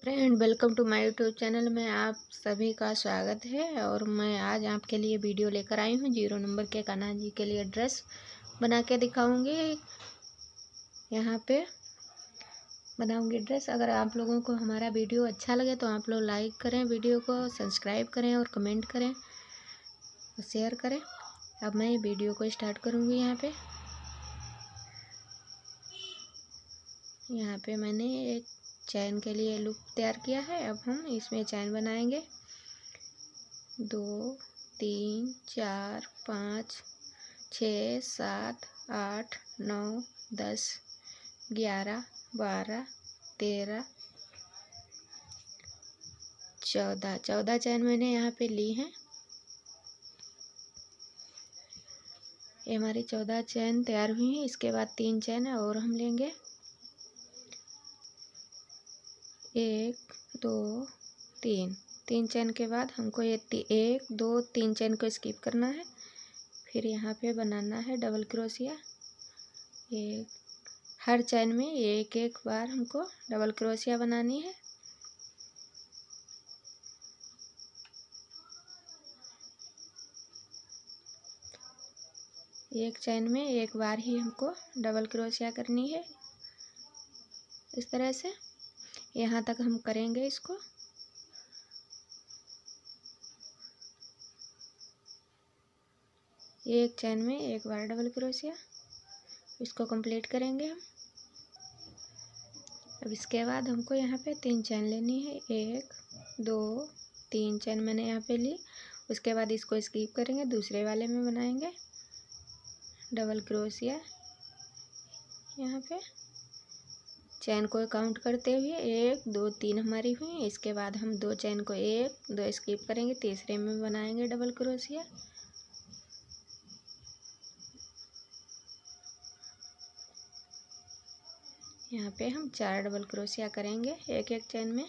Friend, welcome to my YouTube channel में आप सभी का स्वागत है। और मैं आज आपके लिए वीडियो लेकर आई हूँ। 0 नंबर के कान्हा जी के लिए ड्रेस बना के दिखाऊंगी। यहाँ पे बनाऊंगी ड्रेस। अगर आप लोगों को हमारा वीडियो अच्छा लगे तो आप लोग लाइक करें, वीडियो को सब्सक्राइब करें और कमेंट करें और शेयर करें। अब मैं वीडियो को स्टार्ट करूँगी। यहाँ पे मैंने एक चैन के लिए लूप तैयार किया है। अब हम इसमें चैन बनाएंगे। 2 3 4 5 6 7 8 9 10 11 12 13 14 चैन मैंने यहाँ पे ली हैं। ये हमारी 14 चैन तैयार हुई हैं। इसके बाद 3 चैन और हम लेंगे। 1 2 3 चैन के बाद हमको ये 1 2 3 चैन को स्किप करना है। फिर यहाँ पे बनाना है डबल क्रोशिया। हर चैन में एक एक बार हमको डबल क्रोशिया बनानी है। एक चैन में एक बार ही हमको डबल क्रोशिया करनी है। इस तरह से यहाँ तक हम करेंगे इसको। एक चैन में एक बार डबल क्रोशिया, इसको कंप्लीट करेंगे हम। अब इसके बाद हमको यहाँ पे 3 चैन लेनी है। 1 2 3 चैन मैंने यहाँ पे ली। उसके बाद इसको स्किप करेंगे, दूसरे वाले में बनाएंगे डबल क्रोशिया। यहाँ पे चैन को काउंट करते हुए 1 2 3 हमारी हुई। इसके बाद हम 2 चैन को 1 2 स्किप करेंगे, तीसरे में बनाएंगे डबल क्रोशिया। यहाँ पे हम 4 डबल क्रोशिया करेंगे। एक एक चैन में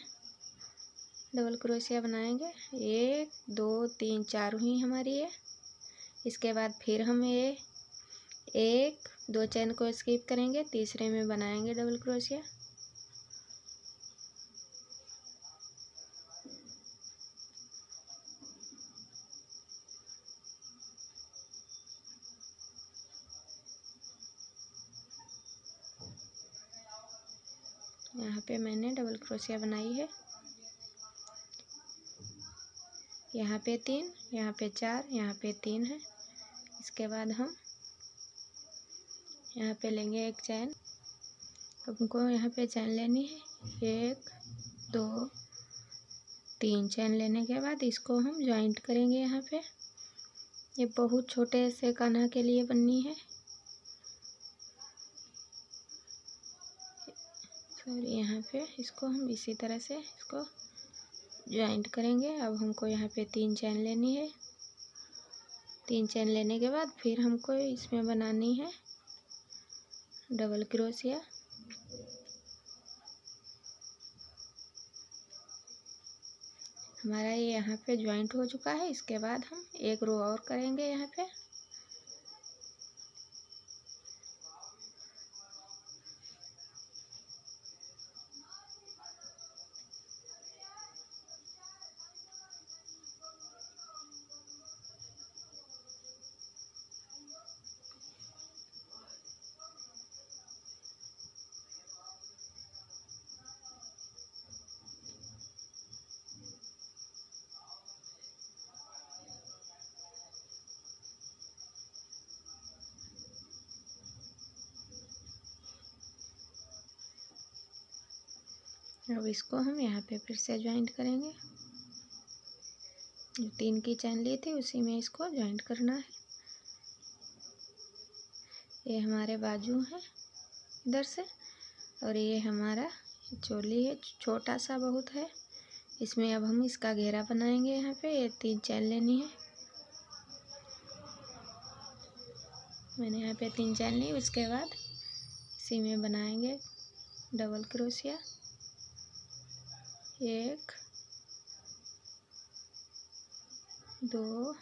डबल क्रोशिया बनाएंगे। 1 2 3 4 हुई हमारी ये। इसके बाद फिर हम ये 1 2 चैन को स्किप करेंगे, तीसरे में बनाएंगे डबल क्रोशिया। यहाँ पे मैंने डबल क्रोशिया बनाई है। यहाँ पे 3, यहाँ पे 4, यहाँ पे 3 है। इसके बाद हम यहाँ पे लेंगे एक चैन। अब हमको यहाँ पे चैन लेनी है। 1 2 3 चैन लेने के बाद इसको हम जॉइंट करेंगे। यहाँ पे ये बहुत छोटे से कान्हा के लिए बननी है। सॉरी, यहाँ पे इसको हम इसी तरह से इसको जॉइंट करेंगे। अब हमको यहाँ पे 3 चैन लेनी है। 3 चैन लेने के बाद फिर हमको इसमें बनानी है डबल क्रोशिया। हमारा ये यहाँ पे जॉइंट हो चुका है। इसके बाद हम एक रो और करेंगे यहाँ पे। अब इसको हम यहाँ पे फिर से ज्वाइंट करेंगे। 3 की चैन ली थी, उसी में इसको ज्वाइंट करना है। ये हमारे बाजू है इधर से, और ये हमारा चोली है, छोटा सा बहुत है। इसमें अब हम इसका घेरा बनाएंगे। यहाँ पे ये 3 चैन लेनी है। मैंने यहाँ पे 3 चैन ली। उसके बाद इसी में बनाएंगे डबल क्रोशिया। 1 2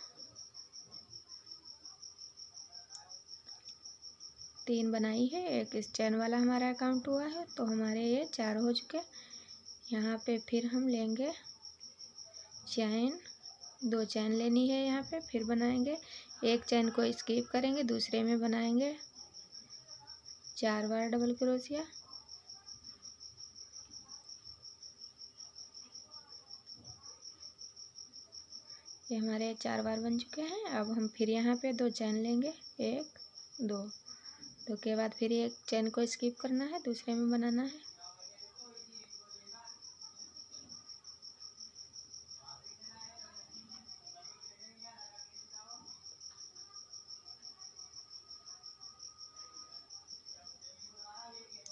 3 बनाई है। एक इस चैन वाला हमारा काउंट हुआ है, तो हमारे ये 4 हो चुके। यहाँ पे फिर हम लेंगे चैन, 2 चैन लेनी है यहाँ पे। फिर बनाएंगे, एक चैन को स्किप करेंगे, दूसरे में बनाएंगे 4 बार डबल क्रोशिया। ये हमारे 4 बार बन चुके हैं। अब हम फिर यहाँ पे 2 चैन लेंगे, 1 2 2 के बाद फिर एक चैन को स्किप करना है, दूसरे में बनाना है।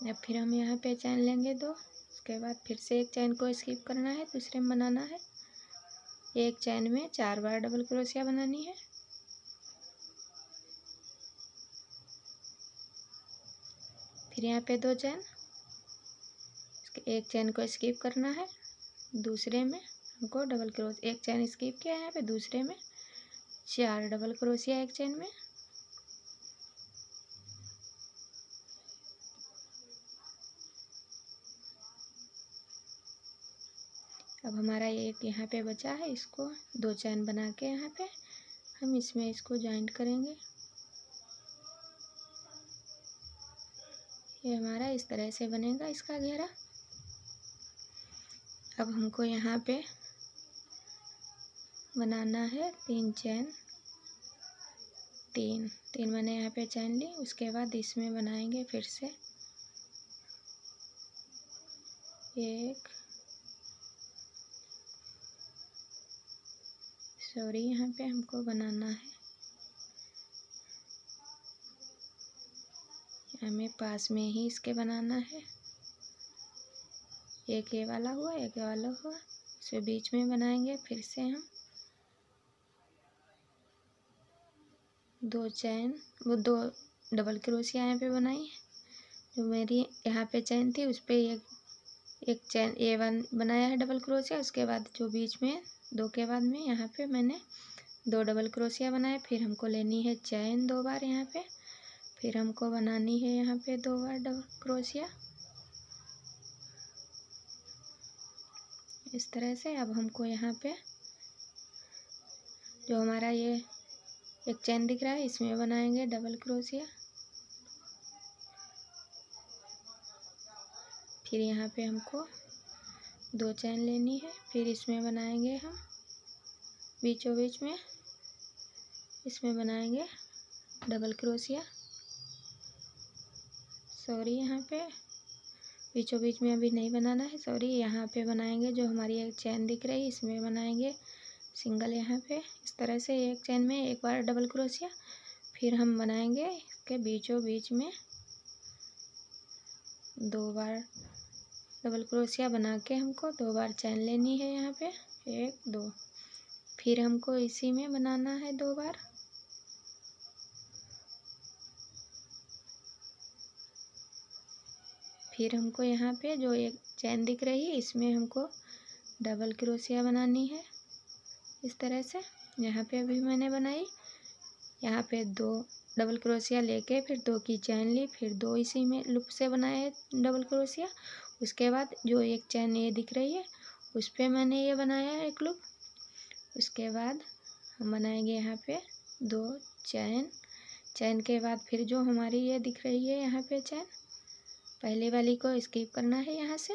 अब फिर हम यहाँ पे चैन लेंगे 2, उसके बाद फिर से एक चैन को स्किप करना है, दूसरे में बनाना है। एक चैन में 4 बार डबल क्रोशिया बनानी है। फिर यहाँ पे 2 चैन, एक चैन को स्किप करना है, दूसरे में हमको डबल क्रोशिया, एक चैन स्किप किया है यहाँ पे, दूसरे में 4 डबल क्रोशिया एक चैन में। अब हमारा एक यहाँ पे बचा है, इसको 2 चैन बना के यहाँ पे हम इसमें इसको जॉइंट करेंगे। ये हमारा इस तरह से बनेगा इसका घेरा। अब हमको यहाँ पे बनाना है 3 चैन, 3 मैंने यहाँ पे चैन ली। उसके बाद इसमें बनाएंगे फिर से 1 सॉरी यहाँ पे हमको बनाना है, हमें पास में ही इसके बनाना है। एक ये वाला हुआ, एक ये वाला हुआ, इसमें बीच में बनाएंगे फिर से हम 2 चैन, वो 2 डबल क्रोशिया यहाँ पे बनाई है। जो मेरी यहाँ पे चैन थी उस पर एक चैन A1 बनाया है डबल क्रोशिया। उसके बाद जो बीच में 2 के बाद में यहाँ पे मैंने 2 डबल क्रोशिया बनाए। फिर हमको लेनी है चैन 2 बार यहाँ पे, फिर हमको बनानी है यहाँ पे 2 बार डबल क्रोशिया इस तरह से। अब हमको यहाँ पे जो हमारा ये एक चैन दिख रहा है इसमें बनाएंगे डबल क्रोशिया। फिर यहाँ पे हमको 2 चैन लेनी है, फिर इसमें बनाएंगे हम बीचों बीच में, इसमें बनाएंगे डबल क्रोशिया। सॉरी यहाँ पे बीचों बीच में अभी नहीं बनाना है, सॉरी। यहाँ पे बनाएंगे जो हमारी एक चैन दिख रही है इसमें बनाएंगे सिंगल यहाँ पे इस तरह से, एक चैन में 1 बार डबल क्रोशिया। फिर हम बनाएंगे इसके बीचों बीच में 2 बार डबल क्रोशिया बना के हमको 2 बार चैन लेनी है यहाँ पे, 1 2। फिर हमको इसी में बनाना है 2 बार, फिर हमको यहाँ पे जो एक चैन दिख रही है इसमें हमको डबल क्रोशिया बनानी है इस तरह से। यहाँ पे अभी मैंने बनाई, यहाँ पे 2 डबल क्रोशिया लेके फिर 2 की चैन ली, फिर 2 इसी में लूप से बनाए डबल क्रोशिया। उसके बाद जो एक चैन ये दिख रही है उस पर मैंने ये बनाया है एक लूप। उसके बाद हम बनाएंगे यहाँ पे 2 चैन के बाद फिर जो हमारी ये दिख रही है यहाँ पे चैन, पहले वाली को स्किप करना है यहाँ से,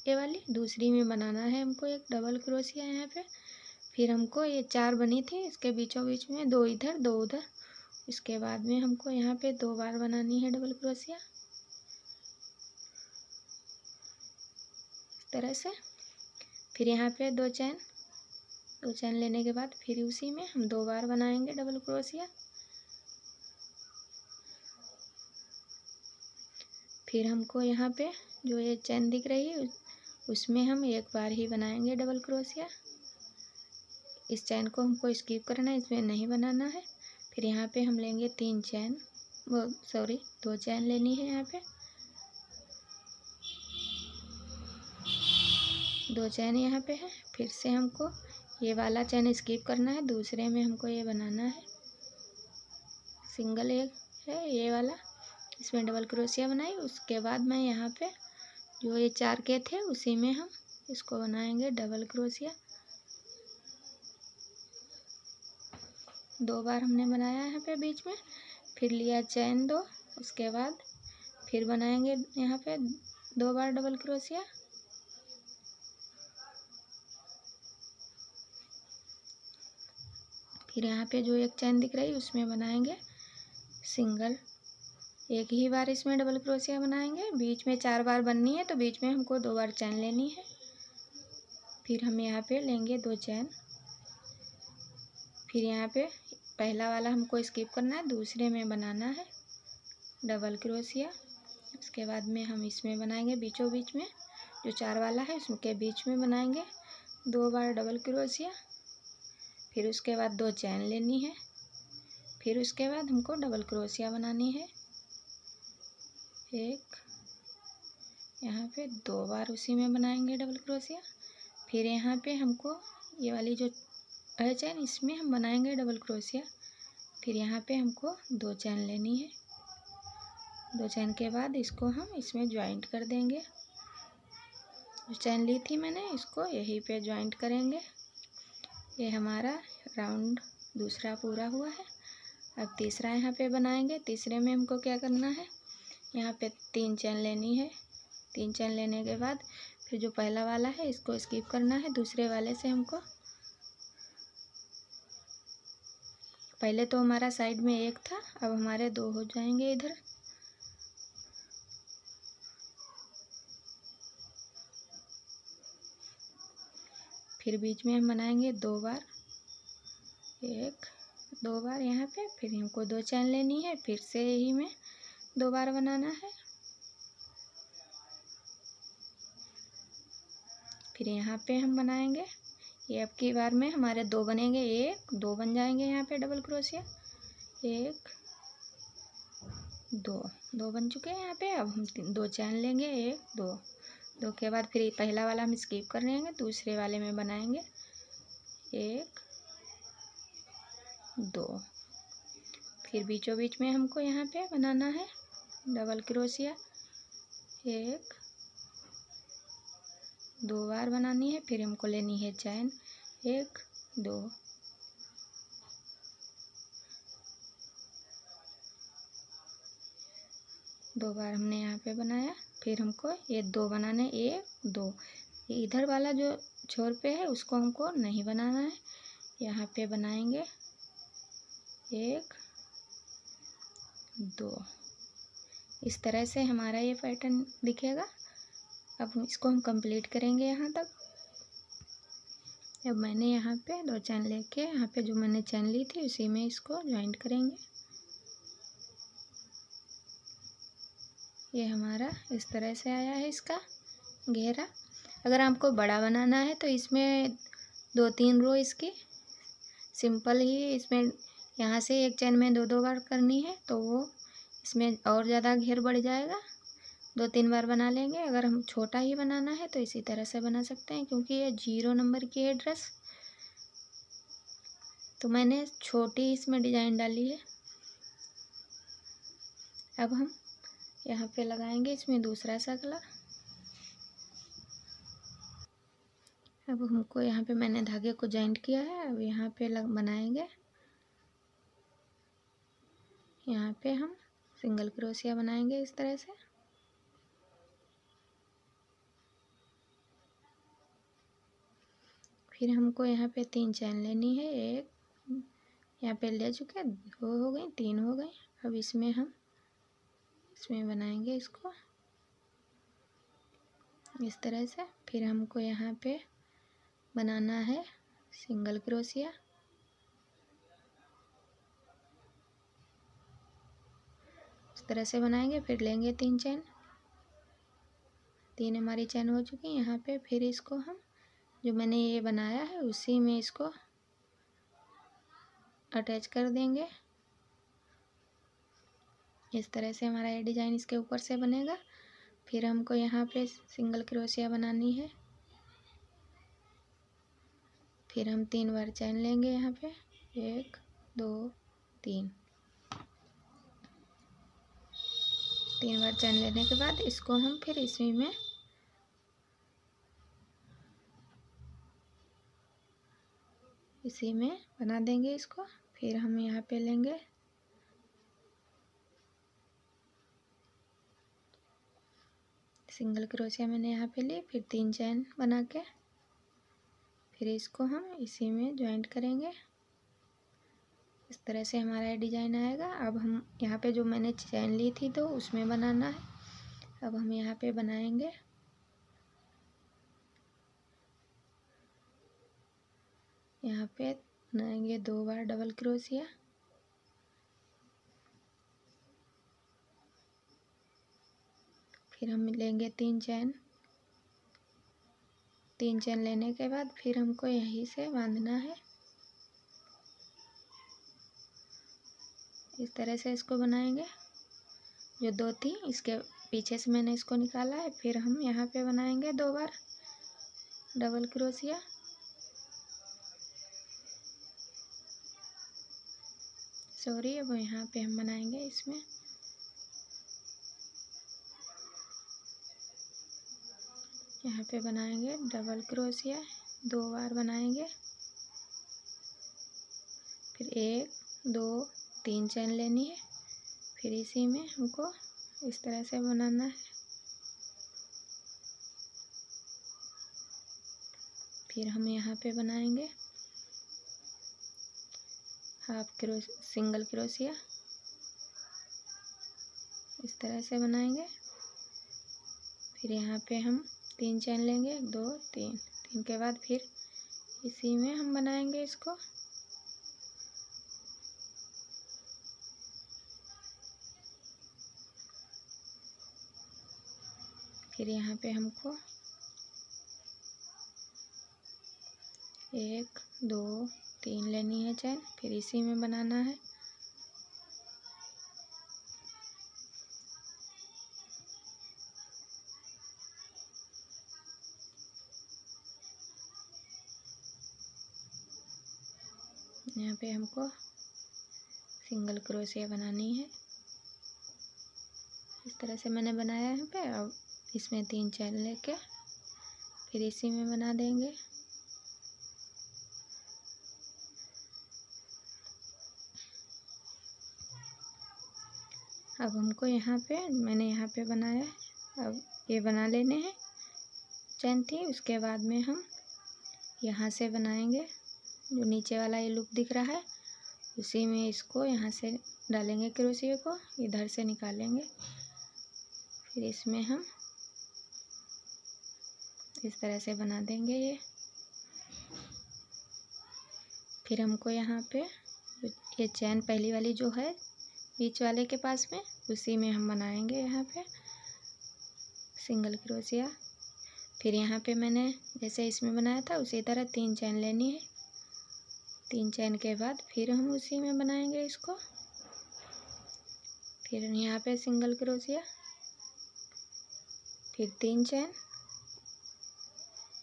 ये वाली दूसरी में बनाना है हमको एक डबल क्रोशिया यहाँ पे। फिर हमको ये 4 बनी थी, इसके बीचों बीच में 2 इधर 2 उधर। इसके बाद में हमको यहाँ पे 2 बार बनानी है डबल क्रोशिया इस तरह से। फिर यहाँ पे 2 चैन लेने के बाद फिर उसी में हम 2 बार बनाएंगे डबल क्रोशिया। फिर हमको यहाँ पे जो ये चैन दिख रही है उसमें हम 1 बार ही बनाएंगे डबल क्रोशिया। इस चैन को हमको स्किप करना है, इसमें नहीं बनाना है। फिर यहाँ पे हम लेंगे 3 चैन, वो सॉरी 2 चैन लेनी है यहाँ पे, 2 चैन यहाँ पे है। फिर से हमको ये वाला चैन स्किप करना है, दूसरे में हमको ये बनाना है सिंगल, एक है ये वाला, इसमें डबल क्रोशिया बनाई। उसके बाद मैं यहाँ पे जो ये 4 के थे उसी में हम इसको बनाएंगे डबल क्रोशिया। 2 बार हमने बनाया यहाँ पे बीच में, फिर लिया चैन 2, उसके बाद फिर बनाएंगे यहाँ पे 2 बार डबल क्रोशिया। फिर यहाँ पे जो एक चैन दिख रही है उसमें बनाएंगे सिंगल, एक ही बार इसमें डबल क्रोशिया बनाएंगे। बीच में 4 बार बननी है तो बीच में हमको 2 बार चैन लेनी है। फिर हम यहाँ पे लेंगे 2 चैन। फिर यहाँ पे पहला वाला हमको स्किप करना है, दूसरे में बनाना है डबल क्रोशिया। उसके बाद में हम इसमें बनाएंगे बीचों बीच में, जो 4 वाला है उसके बीच में बनाएंगे 2 बार डबल क्रोशिया। फिर उसके बाद 2 चैन लेनी है। फिर उसके बाद हमको डबल क्रोशिया बनानी है, एक यहाँ पे 2 बार उसी में बनाएंगे डबल क्रोशिया। फिर यहाँ पे हमको ये वाली जो है चैन इसमें हम बनाएंगे डबल क्रोशिया। फिर यहाँ पे हमको 2 चैन लेनी है। 2 चैन के बाद इसको हम इसमें ज्वाइंट कर देंगे। जो चैन ली थी मैंने इसको यहीं पे ज्वाइंट करेंगे। ये हमारा राउंड दूसरा पूरा हुआ है। अब तीसरा यहाँ पे बनाएंगे। तीसरे में हमको क्या करना है, यहाँ पे 3 चैन लेनी है। 3 चैन लेने के बाद फिर जो पहला वाला है इसको स्किप करना है। दूसरे वाले से हमको, पहले तो हमारा साइड में 1 था, अब हमारे 2 हो जाएंगे इधर। फिर बीच में हम बनाएंगे 2 बार, 1 2 बार यहाँ पे। फिर हमको 2 चैन लेनी है, फिर से यही में 2 बार बनाना है। फिर यहाँ पे हम बनाएंगे, ये अब की बार में हमारे 2 बनेंगे, 1 2 बन जाएंगे यहाँ पे डबल क्रोशिया। 1 2 2 बन चुके हैं यहाँ पे। अब हम 2 चैन लेंगे, 1 2 2 के बाद फिर पहला वाला हम स्किप कर लेंगे, दूसरे वाले में बनाएंगे 1 2। फिर बीचों बीच में हमको यहाँ पे बनाना है डबल क्रोशिया, 1 2 बार बनानी है। फिर हमको लेनी है चैन 1 2। दो बार हमने यहाँ पे बनाया। फिर हमको ये 2 बनाने, 1 2। इधर वाला जो छोर पे है उसको हमको नहीं बनाना है, यहाँ पे बनाएंगे 1 2। इस तरह से हमारा ये पैटर्न दिखेगा। अब इसको हम कंप्लीट करेंगे यहाँ तक। अब मैंने यहाँ पे 2 चैन लेके यहाँ पे जो मैंने चैन ली थी उसी में इसको ज्वाइंट करेंगे। ये हमारा इस तरह से आया है इसका घेरा। अगर आपको बड़ा बनाना है तो इसमें 2-3 रो इसकी सिंपल ही, इसमें यहाँ से एक चैन में 2-2 बार करनी है तो वो इसमें और ज़्यादा घेर बढ़ जाएगा। 2-3 बार बना लेंगे। अगर हम छोटा ही बनाना है तो इसी तरह से बना सकते हैं, क्योंकि ये 0 नंबर की है ड्रेस तो मैंने छोटी इसमें डिजाइन डाली है। अब हम यहाँ पे लगाएंगे इसमें दूसरा सा कलर। अब हमको यहाँ पे मैंने धागे को जॉइंट किया है। अब यहाँ पे बनाएंगे, यहाँ पे हम सिंगल क्रोशिया बनाएंगे इस तरह से। फिर हमको यहाँ पे 3 चैन लेनी है, 1 यहाँ पे ले चुके, 2 हो गई, 3 हो गई। अब इसमें हम इसमें बनाएंगे इसको इस तरह से। फिर हमको यहाँ पे बनाना है सिंगल क्रोशिया, इस तरह से बनाएंगे। फिर लेंगे 3 चैन, 3 हमारी चैन हो चुकी है यहाँ पे। फिर इसको हम जो मैंने ये बनाया है उसी में इसको अटैच कर देंगे। इस तरह से हमारा ये डिज़ाइन इसके ऊपर से बनेगा। फिर हमको यहाँ पे सिंगल क्रोशिया बनानी है। फिर हम 3 बार चैन लेंगे यहाँ पे, 1 2 3। 3 बार चैन लेने के बाद इसको हम फिर इसी में इसी में बना देंगे इसको। फिर हम यहाँ पे लेंगे सिंगल क्रोशिया मैंने यहाँ पे ली, फिर 3 चैन बना के फिर इसको हम इसी में ज्वाइंट करेंगे। इस तरह से हमारा डिज़ाइन आएगा। अब हम यहाँ पे जो मैंने चैन ली थी तो उसमें बनाना है। अब हम यहाँ पे बनाएंगे यहाँ पे बनाएंगे 2 बार डबल क्रोशिया। फिर हम लेंगे 3 चैन। 3 चैन लेने के बाद फिर हमको यहीं से बांधना है। इस तरह से इसको बनाएंगे। जो 2 थी इसके पीछे से मैंने इसको निकाला है। फिर हम यहाँ पे बनाएंगे 2 बार डबल क्रोशिया। सॉरी, अब यहाँ पे हम बनाएंगे इसमें यहाँ पे बनाएंगे डबल क्रोशिया 2 बार बनाएंगे। फिर 1 2 3 चैन लेनी है। फिर इसी में हमको इस तरह से बनाना है। फिर हम यहाँ पे बनाएंगे सिंगल क्रोशिया। इस तरह से बनाएंगे। फिर यहाँ पे हम 3 चैन लेंगे, 1 2 3। 3 के बाद फिर इसी में हम बनाएंगे इसको। फिर यहाँ पे हमको 1 2 3 लेनी है चैन। फिर इसी में बनाना है। यहाँ पे हमको सिंगल क्रोशिया बनानी है। इस तरह से मैंने बनाया है यहाँ पे। अब इसमें 3 चैन लेके फिर इसी में बना देंगे। अब हमको यहाँ पे मैंने यहाँ पे बनाया है। अब ये बना लेने हैं चैन थी। उसके बाद में हम यहाँ से बनाएंगे जो नीचे वाला ये लूप दिख रहा है, उसी में इसको यहाँ से डालेंगे क्रोशिया को, इधर से निकालेंगे। फिर इसमें हम इस तरह से बना देंगे ये। फिर हमको यहाँ पे ये चैन पहली वाली जो है बीच वाले के पास में, उसी में हम बनाएंगे यहाँ पे सिंगल क्रोशिया। फिर यहाँ पे मैंने जैसे इसमें बनाया था उसी तरह 3 चैन लेनी है। 3 चैन के बाद फिर हम उसी में बनाएंगे इसको। फिर यहाँ पे सिंगल क्रोशिया, फिर 3 चैन।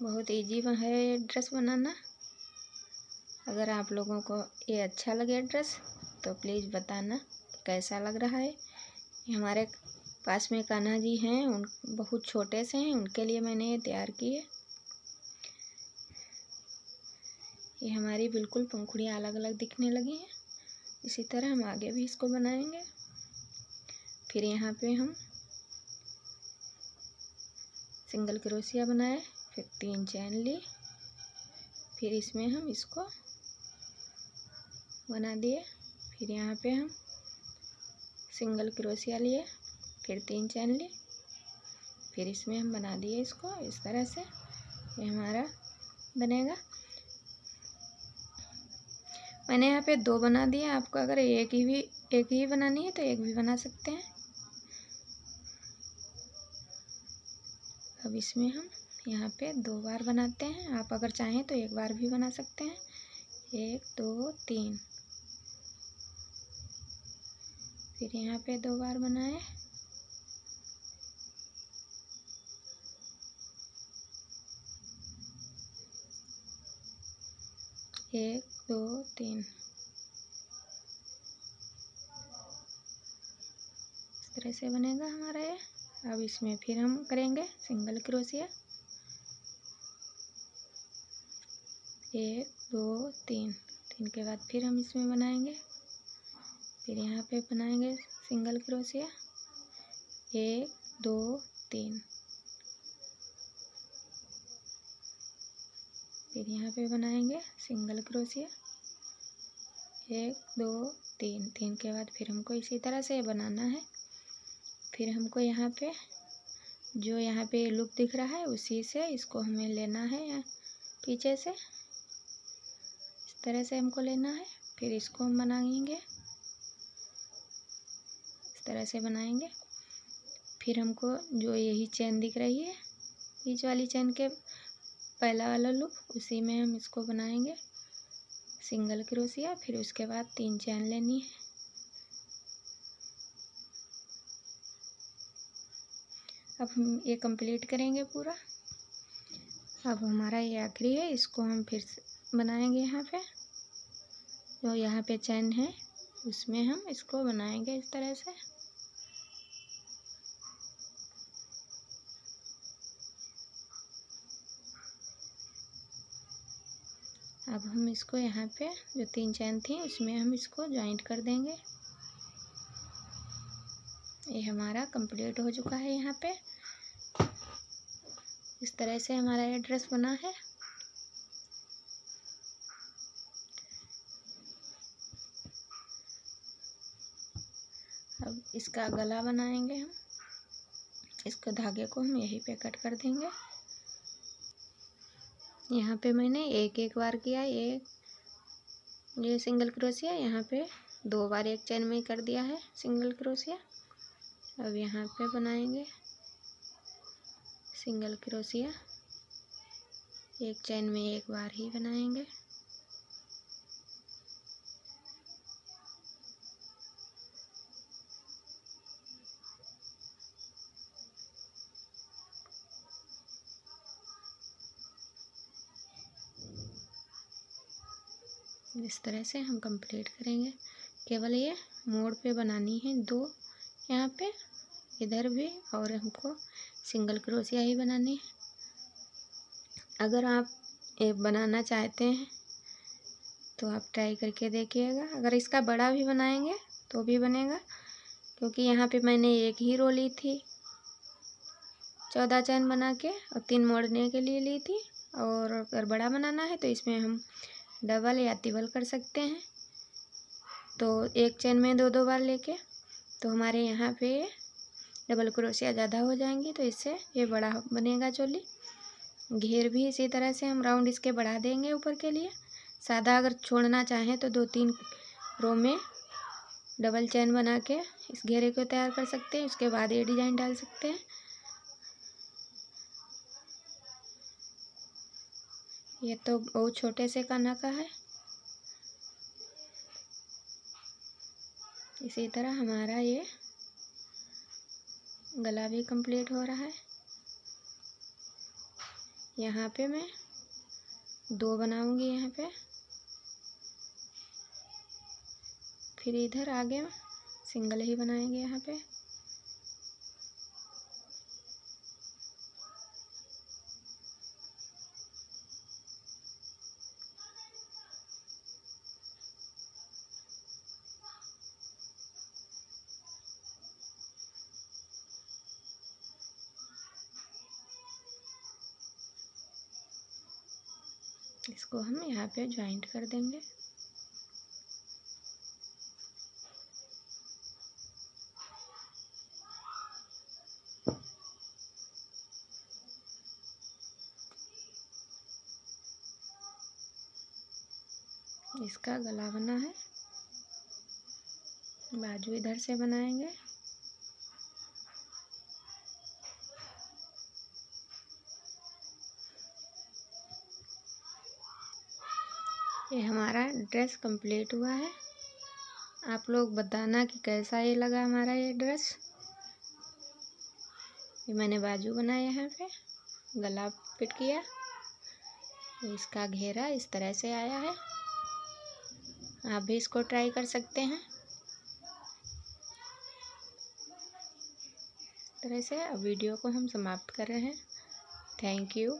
बहुत इजी है ये ड्रेस बनाना। अगर आप लोगों को ये अच्छा लगे ड्रेस तो प्लीज़ बताना कैसा लग रहा है। ये हमारे पास में कान्हा जी हैं, उन बहुत छोटे से हैं, उनके लिए मैंने ये तैयार की है। ये हमारी बिल्कुल पंखुड़ियाँ अलग अलग दिखने लगी हैं। इसी तरह हम आगे भी इसको बनाएंगे। फिर यहाँ पे हम सिंगल क्रोशिया बनाए, फिर 3 चैन ली, फिर इसमें हम इसको बना दिए। फिर यहाँ पे हम सिंगल क्रोशिया लिए, फिर 3 चैन ली, फिर इसमें हम बना दिए इसको। इस तरह से ये हमारा बनेगा। मैंने यहाँ पे 2 बना दिए। आपको अगर एक ही बनानी है तो एक भी बना सकते हैं। अब इसमें हम यहाँ पे 2 बार बनाते हैं। आप अगर चाहें तो 1 बार भी बना सकते हैं। 1 2 3। फिर यहाँ पे 2 बार बनाए। एक 2 3। इस तरह से बनेगा हमारा ये। अब इसमें फिर हम करेंगे सिंगल क्रोशिया। 1 2 3, 3 के बाद फिर हम इसमें बनाएंगे, फिर यहाँ पे बनाएंगे सिंगल क्रोशिया 1 2 3, फिर यहाँ पे बनाएंगे सिंगल क्रोशिया 1 2 3, 3 के बाद फिर हमको इसी तरह से बनाना है। फिर हमको यहाँ पे जो यहाँ पे लूप दिख रहा है उसी से इसको हमें लेना है, पीछे से इस तरह से हमको लेना है। फिर इसको हम बनाएंगे, इस तरह से बनाएंगे। फिर हमको जो यही चेन दिख रही है बीच वाली चेन के पहला वाला लूप, उसी में हम इसको बनाएंगे सिंगल क्रोशिया, फिर उसके बाद 3 चेन लेनी है। अब हम ये कंप्लीट करेंगे पूरा। अब हमारा ये आखिरी है, इसको हम फिर से बनाएंगे यहाँ पे जो यहाँ पे चेन है उसमें हम इसको बनाएंगे इस तरह से। अब हम इसको यहाँ पे जो 3 चेन थी उसमें हम इसको ज्वाइंट कर देंगे। ये हमारा कंप्लीट हो चुका है। यहाँ पे इस तरह से हमारा ये ड्रेस बना है। अब इसका गला बनाएंगे हम। इसको धागे को हम यहीं पे कट कर देंगे। यहाँ पे मैंने एक बार किया, ये सिंगल क्रोशिया, यहाँ पे 2 बार एक चेन में कर दिया है सिंगल क्रोशिया। अब यहाँ पे बनाएंगे सिंगल क्रोशिया, एक चेन में एक बार ही बनाएंगे। इस तरह से हम कंप्लीट करेंगे। केवल ये मोड़ पे बनानी है 2 यहाँ पे, इधर भी, और हमको सिंगल क्रोशिया ही बनानी है। अगर आप ये बनाना चाहते हैं तो आप ट्राई करके देखिएगा। अगर इसका बड़ा भी बनाएंगे तो भी बनेगा, क्योंकि यहाँ पे मैंने एक ही रो ली थी 14 चैन बना के और 3 मोड़ने के लिए ली थी। और अगर बड़ा बनाना है तो इसमें हम डबल या ट्रिपल कर सकते हैं। तो एक चैन में 2 बार लेके, तो हमारे यहाँ पे डबल क्रोशिया ज़्यादा हो जाएंगी, तो इससे ये बड़ा बनेगा चोली। घेर भी इसी तरह से हम राउंड इसके बढ़ा देंगे ऊपर के लिए। सादा अगर छोड़ना चाहें तो 2-3 रो में डबल चैन बना के इस घेरे को तैयार कर सकते हैं। उसके बाद ये डिजाइन डाल सकते हैं। ये तो बहुत छोटे से काना का है। इसी तरह हमारा ये गला भी कंप्लीट हो रहा है। यहाँ पे मैं 2 बनाऊंगी यहाँ पे, फिर इधर आगे सिंगल ही बनाएंगे यहाँ पे। इसको हम यहाँ पे ज्वाइंट कर देंगे। इसका गला बना है, बाजू इधर से बनाएंगे। ये हमारा ड्रेस कंप्लीट हुआ है। आप लोग बताना कि कैसा ये लगा हमारा ये ड्रेस। ये मैंने बाजू बनाया यहाँ पे, गला फिट किया, इसका घेरा इस तरह से आया है। आप भी इसको ट्राई कर सकते हैं इस तरह से। अब वीडियो को हम समाप्त कर रहे हैं। Thank you.